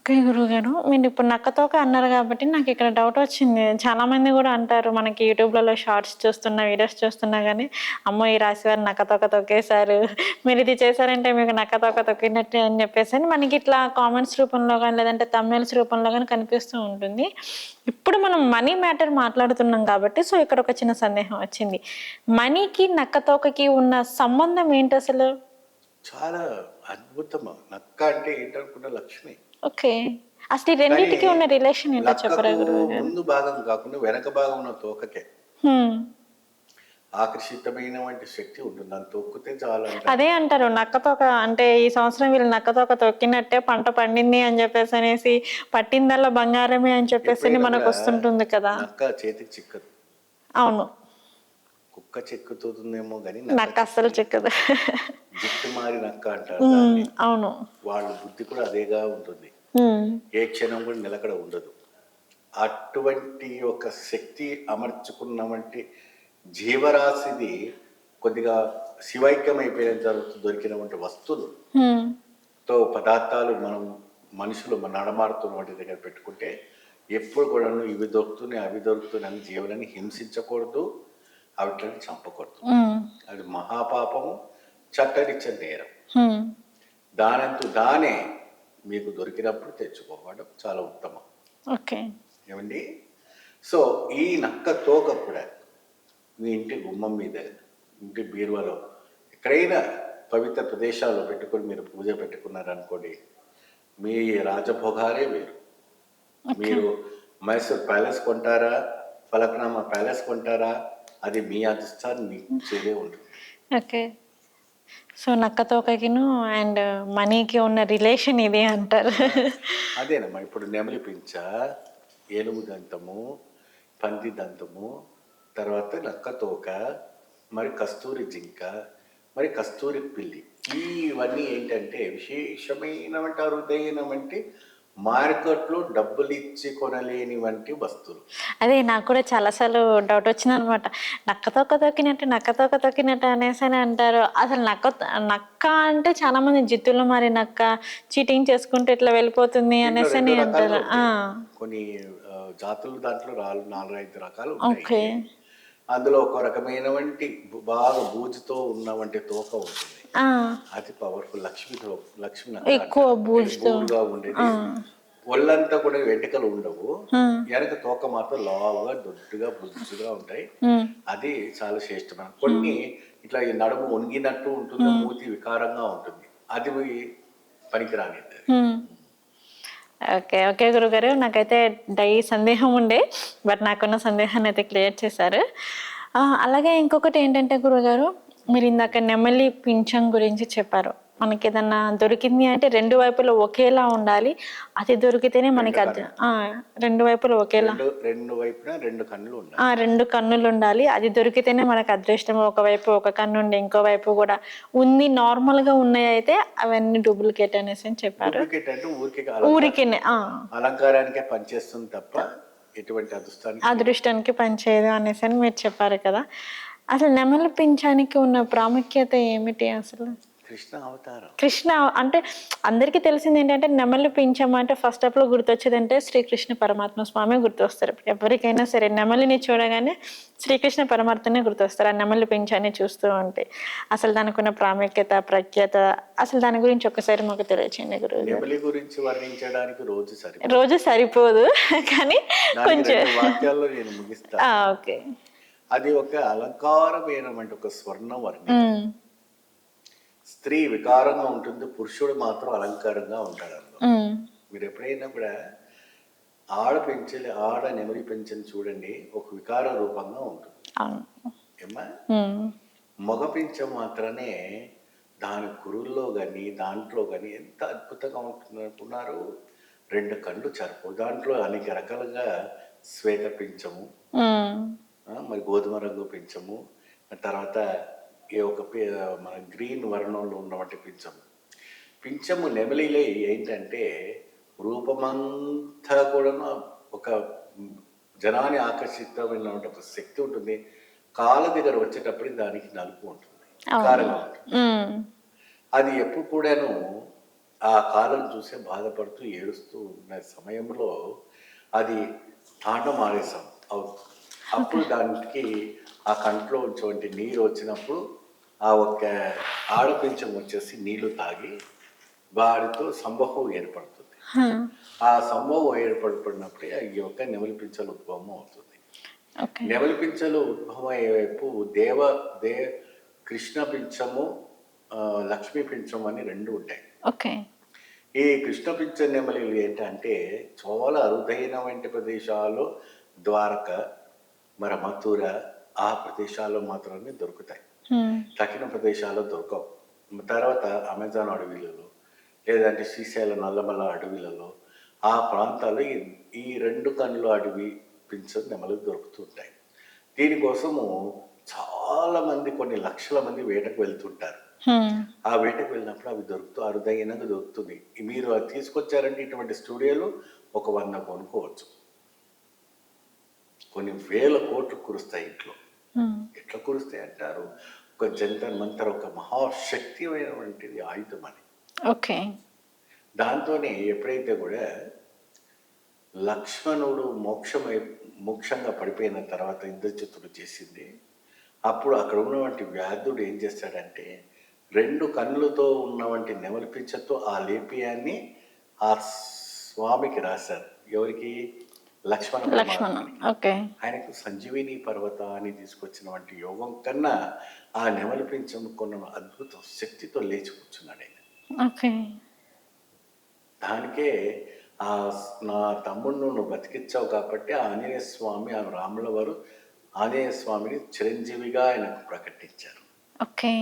Okay గురువుగారు. మీరిప్పుడు నక్కతోక అన్నారు గాబట్టి నాకిక్కడ డౌటొచ్చింది. చాలామంది గూడా అంటారు మనకి యూట్యూబ్‌లలో షార్ట్స్ చూస్తున్నా, వీడియోస్ చూస్తున్నా గానీ, అమ్మో! ఈ రాశివారు నక్కతోక తొక్కేశారు. మీరిది చేశారంటే మీకు నక్కతోక తొక్కినట్టే అని జెప్పేసని మనకిట్లా కామెంట్స్ రూపంలో గానీ, లేదంటే థంబ్‌నెయిల్స్ రూపంలో గానీ కనిపిస్తూ ఉంటుంది. ఇప్పుడు మనం మనీ మ్యాటర్ మాట్లాడుతున్నాం కాబట్టి, సో, ఇక్కడొక చిన్న సందేహం వచ్చింది. మనీకి, నక్కతోకకి ఉన్న సంబంధం ఏంటసలు? చాలా అద్భుతము. నక్క అంటే ఏంటనుకున్న లక్ష్మి. ఓకే. అసలు ఈ కానీ రెండిటికి ఉన్న రిలేషన్ ఏంటో చెప్పరా నక్కకు గురువుగారు? ముందు భాగం కాకుండా వెనక భాగం ఉన్న తోకకే హ్మ్. ఆకర్షితమైనటువంటి శక్తి ఉంటుంది. దాన్ని తొక్కితే చాలంటారు. అదే అంటారు. నక్కతోక అంటే ఈ సంవత్సరం వీళ్ళు నక్కతోక తొక్కినట్టే పంట పండింది అని చెప్పేసనేసి, పట్టిందల్లా బంగారమే అని చెప్పేసని ఎప్పుడైనా కూడా మనకొస్తుంటుంది కదా! నక్క చేతికి చిక్కదు. అవును. కుక్క చిక్కుతుందేమో గాని నక్క నక్క అస్సలు చిక్కదు. చిక్కదు. జిట్టు మారి నక్క అంటారు దాన్ని. అవును. వాళ్ళ బుద్ధి కూడా అదేగా ఉంటుంది. హ్మ్. ఏ క్షణం కూడా నిలకడ ఉండదు. అటువంటి ఒక శక్తి అమర్చుకున్నవంటి జీవరాశిది కొద్దిగా శివైక్యం అయిపోయిన తర్వాత దొరికినటువంటి వస్తువులు హ్మ్. పదార్థాలు మనం మనుషులు నడమాడుతున్న వాటి దగ్గర పెట్టుకుంటే ఎప్పుడు కూడా ఇవి దొరుకుతున్నాయి అవి దొరుకుతున్నాయి అని జీవులని హింసించకూడదు, వాటిని చంపకూడదు. హ్మ్. అది మహాపాపము, చట్టరీత్యా నేరం. హ్మ్. దానంతు దానే మీకు దొరికినప్పుడు తెచ్చుకోవడం చాలా ఉత్తమం. ఓకే. ఏమండి? సో ఈ నక్క తోక కూడా మీ ఇంటి గుమ్మం మీద, ఇంటి బీరువాలో, ఎక్కడైనా పవిత్ర ప్రదేశాల్లో పెట్టుకొని మీరు పూజ పెట్టుకున్నారనుకోండి, మీ రాజభోగాలే వేరు. ఓకే. మీరు మైసూర్ ప్యాలెస్ కొంటారా, ఫలక్నామా ప్యాలెస్ కొంటారా, అది మీ అదృష్టాన్ని మీకు ఇచ్చేదే ఉంటుంది. ఓకే. సో, నక్కతోకకిను అండ్ మనీకి ఉన్న రిలేషన్ ఇది అంటారు. అదేనమ్మా. ఇప్పుడు నెమలి పించ, ఏనుగు దంతము, పంది దంతము, తర్వాత నక్క తోక, మరి కస్తూరి జింక, మరి కస్తూరి పిల్లి, ఇవన్నీ ఏంటంటే విశేషమైనటువంటి అరుదైనటువంటి మార్కెట్లో డబ్బులు ఇచ్చి కొనలేని వంటి వస్తువులు. అదే నాకు కూడా చాలా సార్లు డౌట్ వచ్చిందనమాట. నక్క తోక తొక్కినట్టు అనేసని అంటారు. అసలు నక్క అంటే చాలా మంది జిత్తులు మారి నక్క, చీటింగ్ చేసుకుంటూ ఇట్లా వెళ్ళిపోతుంది దీంట్లో అనేసని 2 రకాలుగా అంటారు. ఆ! ఉంటాయి. కొన్ని జాతులు దాంట్లో 4, 5 రకాలు ఓకే. ఉంటాయి. అందులో ఒక రకమైనటువంటి బాగా బూజుతో ఉన్నవంటి తోక ఉంటుంది. ఆ! అది పవర్ఫుల్ లక్ష్మి నక్క ఎక్కువ అంటారు. బూజుతో. బూరుగా ఆ! ఉండేది. ఒళ్ళంతా కూడా వెంట్రుకలు ఉండవు. హ్మ్. వెనక తోక మాత్రం లావుగా దొడ్డుగా బుజ్జుగా ఉంటాయి. హ్మ్. అది చాలా శ్రేష్టమైన. కొన్ని ఇట్లా ఈ నడుము వంగినట్టు ఉంటుంది, మూతి వికారంగా ఉంటుంది. అది పనికిరానిది. హ్మ్. ఓకే. ఓకే గురువుగారు. నాకైతే సందేహం ఉండే. బట్ నాకున్న సందేహాన్నయితే క్లియర్ చేశారు. అలాగే ఇంకొకటేంటంటే గురువుగారు, మీరిందాక నెమలి పింఛం గురించి చెప్పారు. మనకేదన్నా దొరికింది అంటే 2 వైపులా ఒకేలా ఉండాలి. అది దొరికితేనే మనకి 2 వైపులా ఒకేలా. రెండు వైపున 2 కన్నులు ఉండాలి. 2 కన్నులుండాలి. అది దొరికితేనే మనకు అదృష్టం. ఒకవైపు ఒక కన్నుండి ఇంకో వైపు గూడా ఉంది. నార్మల్‌గా ఉన్నయయితే అవన్నీ డూప్లికేట్ అనేసని చెప్పారు. డూప్లికేట్ అంటే ఊరికేనే. అలంకారానికే పనిచేస్తుంది తప్ప ఎటువంటి అదృష్టానికి పనిచేయదు అనేసని మీరు చెప్పారు కదా! అసలు నెమలి పింఛానికి ఉన్న ప్రాముఖ్యత ఏమిటి అసలు? కృష్ణ అవతారం. కృష్ణ అంటే అందరికీ తెలిసిందేంటంటే నెమలి పించం అంటే ఫస్ట్ అప్పుడు గుర్తొచ్చేదంటే శ్రీకృష్ణ పరమాత్మ స్వామి గుర్తొస్తారు. ఎవరికైనా సరే నెమలిని చూడగానే శ్రీకృష్ణ పరమాత్మనే గుర్తొస్తారు. ఆ నెమలి పింఛాన్ని చూస్తూ ఉంటే. అసలు దానికున్న ప్రాముఖ్యత, ప్రఖ్యాత అసలు దాని గురించి ఒక్కసారి మాకు తెలియచేయండి గురువుగారు. నెమలి గురించి వర్ణించడానికి రోజు సరిపోదు. కానీ కొంచెం 2 వాక్యాల్లో నేను ముగిస్తాను. ఓకే. అది ఒక అలంకారమైనటువంటి ఒక స్వర్ణ వర్ణి. స్త్రీ వికారంగా ఉంటుంది, పురుషుడు మాత్రం అలంకారంగా ఉంటాడు అందులో. మీరు ఎప్పుడైనా కూడా ఆడ నెమలి పెంచని చూడండి, ఒక వికార రూపంగా ఉంటుంది. ఏమ్మా? మగ పింఛం మాత్రమే దాని కురుల్లో కానీ దాంట్లో కానీ ఎంత అద్భుతంగా ఉంటుంది అనుకున్నారు. 2 కళ్ళు సరిపోవు. దాంట్లో అనేక రకాలుగా శ్వేత పింఛము, మరి గోధుమ రంగు పింఛము, తర్వాత మన గ్రీన్ వర్ణంలో ఉన్నటువంటి పింఛము నెమలిలో ఏంటంటే రూపమంతా కూడా ఒక జనాన్ని ఆకర్షితమైనటువంటి ఒక శక్తి ఉంటుంది. కాళ్ళ దగ్గర వచ్చేటప్పటికి దానికి నలుపు ఉంటుంది, కారంగా ఉంటుంది. అది ఎప్పుడు కూడాను ఆ కాలం చూసే బాధపడుతూ ఏడుస్తూ ఉన్న సమయంలో అది తాండం ఆలస్యం అవుతుంది. అప్పుడు దానికి ఆ కంట్లో ఉన్నటువంటి నీరు వచ్చినప్పుడు ఆ ఒక్క ఆడపించం వచ్చేసి నీళ్లు తాగి వారితో సంభోగం ఏర్పడుతుంది. ఆ సంభోగం ఏర్పడినప్పుడే ఈ యొక్క నెమలి పింఛల ఉద్భవం అవుతుంది. ఓకే. నెమలి పింఛలు ఉద్భవం అయ్యే వైపు దే కృష్ణ పింఛము, లక్ష్మీ పింఛం అని రెండు ఉంటాయి. ఓకే. ఈ కృష్ణ పింఛ నెమలిలు ఏంటంటే చాలా అరుదైనటువంటి ప్రదేశాల్లో ద్వారక, మరి మథుర ఆ ప్రదేశాల్లో మాత్రమే దొరుకుతాయి. తక్కిన ప్రదేశాల్లో దొరకవు. తర్వాత అమెజాన్ అడవిలలో లేదంటే శ్రీశైల నల్లమల అడవిలలో ఆ ప్రాంతాల్లో ఈ రెండు కన్నుల అడవి పింఛం నెమలు దొరుకుతుంటాయి. దీనికోసము చాలామంది కొన్ని లక్షల మంది వేటకు వెళ్తుంటారు. ఆ వేటకు వెళ్ళినప్పుడు అవి అరుదైనంగా దొరుకుతుంది. మీరు అది తీసుకొచ్చారంటే ఇటువంటి స్టూడియోలు ఒక 100 కొనుక్కోవచ్చు. కొన్ని వేల కోట్లు కురుస్తాయి ఇంట్లో. ఎట్లా కురుస్తాయి అంటారు? ఒక జంతర్ మంతర్, ఒక మహాశక్తిమైనటువంటిది ఆయుధం అని. ఓకే. దాంతోనే ఎప్పుడైతే కూడా లక్ష్మణుడు మోక్షంగా పడిపోయిన తర్వాత ఇంద్రజిత్తుడు చేసింది, అప్పుడు అక్కడ ఉన్నటువంటి వ్యాధుడు ఏం చేస్తాడంటే 2 కన్నులతో ఉన్నటువంటి నెమలి పింఛతో ఆ లేప్యాన్ని ఆ స్వామికి రాశారు. ఎవరికి? లక్ష్మణ. ఓకే. ఆయనకు సంజీవిని పర్వతాన్ని తీసుకొచ్చినటువంటి యోగం కన్నా ఆ నెమలి పింఛం కొన్న అద్భుత శక్తితో లేచి కూర్చున్నాడు ఆయన. ఓకే. దానికే నా తమ్ముడు నువ్వు బతికించావు కాబట్టి ఆ ఆంజనేయ స్వామి, ఆ రాముల వారు ఆంజనేయ స్వామిని చిరంజీవిగా ఆయనకు ప్రకటించారు. ఓకే.